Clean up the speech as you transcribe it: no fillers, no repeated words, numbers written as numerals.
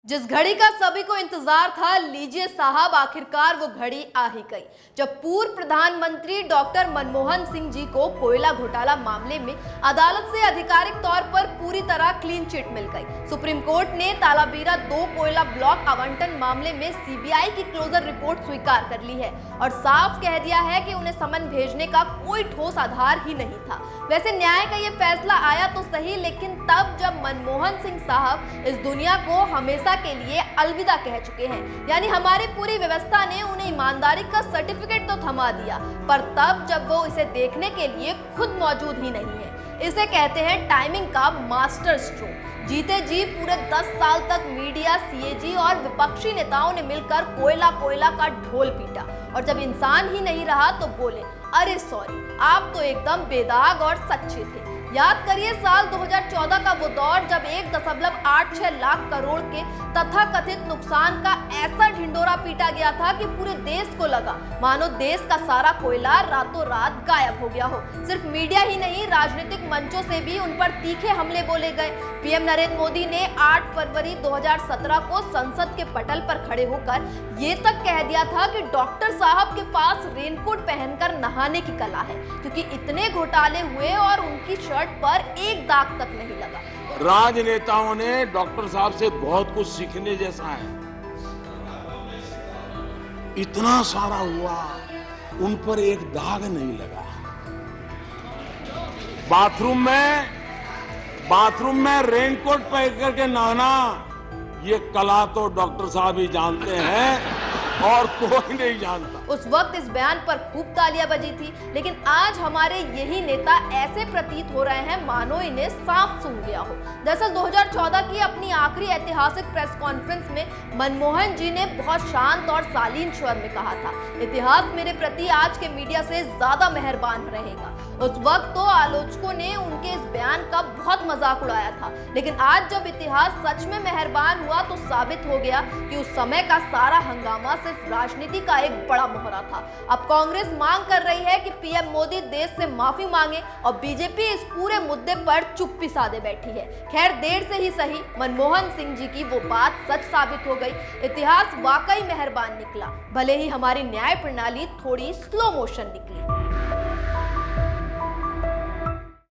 जिस घड़ी का सभी को इंतजार था, लीजिए साहब, आखिरकार वो घड़ी आ ही गई जब पूर्व प्रधानमंत्री डॉक्टर मनमोहन सिंह जी को कोयला घोटाला मामले में अदालत से आधिकारिक तौर पर पूरी तरह क्लीन चिट मिल गई। सुप्रीम कोर्ट ने तालाबीरा 2 कोयला ब्लॉक आवंटन मामले में सीबीआई की क्लोजर रिपोर्ट स्वीकार कर ली है और साफ कह दिया है कि उन्हें समन भेजने का कोई ठोस आधार ही नहीं था। वैसे न्याय का ये फैसला आया तो सही, लेकिन तब जब मनमोहन सिंह साहब इस दुनिया को हमेशा के लिए अलविदा कह चुके हैं, यानी हमारी पूरी व्यवस्था ने उन्हें ईमानदारी का सर्टिफिकेट तो थमा दिया, पर तब जब वो इसे देखने के लिए खुद मौजूद ही नहीं है। इसे कहते हैं टाइमिंग का मास्टर स्ट्रोक। जीते जी पूरे 10 साल तक मीडिया, सीएजी और विपक्षी नेताओं ने मिलकर कोयला कोयला का ढोल पीटा और जब इंसान ही नहीं रहा तो बोले, अरे सॉरी, आप तो एकदम बेदाग और सच्चे थे। याद करिए साल 2014 का वो दौर जब 1.86 लाख करोड़ के तथाकथित नुकसान का ऐसा ढिंडोरा पीटा गया था कि पूरे देश को लगा मानो देश का सारा कोयला रातों रात गायब हो गया हो। सिर्फ मीडिया ही नहीं, राजनीतिक मंचों से भी उन पर तीखे हमले बोले गए। पीएम नरेंद्र मोदी ने 8 फरवरी 2017 को संसद के पटल पर खड़े होकर ये तक कह दिया था कि डॉक्टर साहब के पास रेनकोट पहनकर नहाने की कला है, क्योंकि इतने घोटाले हुए और उनकी शर्ट पर एक दाग तक नहीं लगा। राजनेताओं ने डॉक्टर साहब से बहुत कुछ सीखने जैसा है। इतना सारा हुआ, उन पर एक दाग नहीं लगा। बाथरूम में रेनकोट पहन करके नहाना, ये कला तो डॉक्टर साहब ही जानते हैं और कोई नहीं जानता। उस वक्त इस बयान पर खूब तालियां बजी थी, लेकिन आज हमारे यही नेता ऐसे प्रतीत हो रहे हैं मानो इन्हें सांप सूंघ गया हो। दरअसल 2014 की अपनी आखिरी ऐतिहासिक प्रेस कॉन्फ्रेंस में मनमोहन जी ने बहुत शांत और शालीन स्वर में कहा था, इतिहास मेरे प्रति आज के मीडिया से ज्यादा मेहरबान रहेगा। उस वक्त तो आलोचकों ने उनके इस बयान का बहुत मजाक उड़ाया था, लेकिन आज जब इतिहास सच में मेहरबान हुआ तो साबित हो गया कि उस समय का सारा हंगामा सिर्फ राजनीति का एक बड़ा मोहरा था। अब कांग्रेस मांग कर रही है कि पीएम मोदी देश से माफी मांगे और बीजेपी इस पूरे मुद्दे पर चुप्पी साधे बैठी है। खैर, देर से ही सही, मनमोहन सिंह जी की वो बात सच साबित हो गई। इतिहास वाकई मेहरबान निकला, भले ही हमारी न्याय प्रणाली थोड़ी स्लो मोशन निकली।